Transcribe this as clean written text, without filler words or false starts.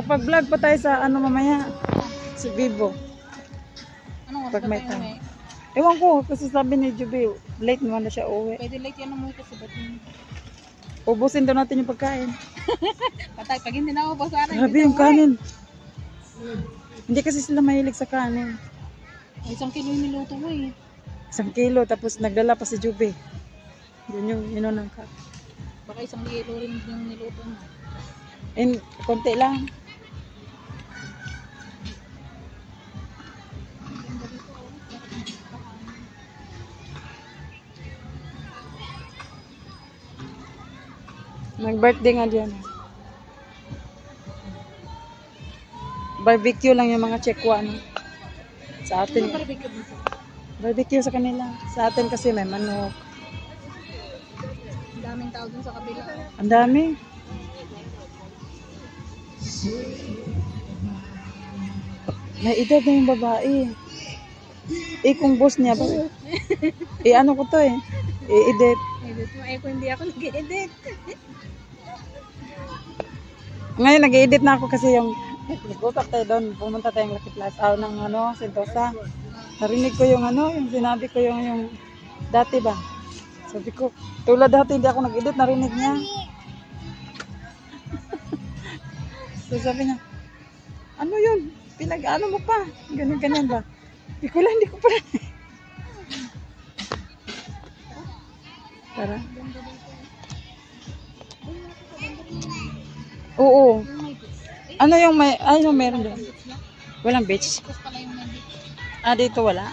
Kapag vlog pa tayo sa ano mamaya, si Vivo. Anong oras Pag ba may tayo time. Ewan ko, kasi sabi ni Juby, late naman na siya uwi. Pwede late yan mo kasi ba't yun? Ubusin daw natin yung pagkain. Patay, pag hindi na ako sana. Grabe yung kanin. Hindi kasi sila mahilig sa kanin. Isang kilo yung niluto mo eh. 1 kilo, tapos nagdala pa si Juby. Yun yung inunang ka. Baka 1 kilo rin yung niluto mo. And konti lang. Nag-birthday nga diyan. Barbecue lang yung mga Chekwa, no? Sa atin. Barbecue sa kanila. Sa atin kasi may manok. Ang daming tao dun sa kabila. Ang dami. May edad na yung babae. Eh, kung boss niya ba? Ano ko to eh. I-edit. Edit mo. Eh, kung hindi ako nag-edit. Ngayon, nag-edit na ako kasi yung nag-usap tayo doon. Pumunta tayong Lucky Plaza ng ano, Sentosa. Narinig ko yung ano, yung sinabi ko yung dati ba? Sabi ko, tulad dati hindi ako nag-edit, narinig niya. So sabi niya, ano yun? Pinag-ano mo pa? Ganyan ba? Hindi ko lang, hindi ko pa rin. Tara. Oo. Ano yung may, ay yung meron doon? Walang beach? Tapos pala yung nandito. Ah, dito wala.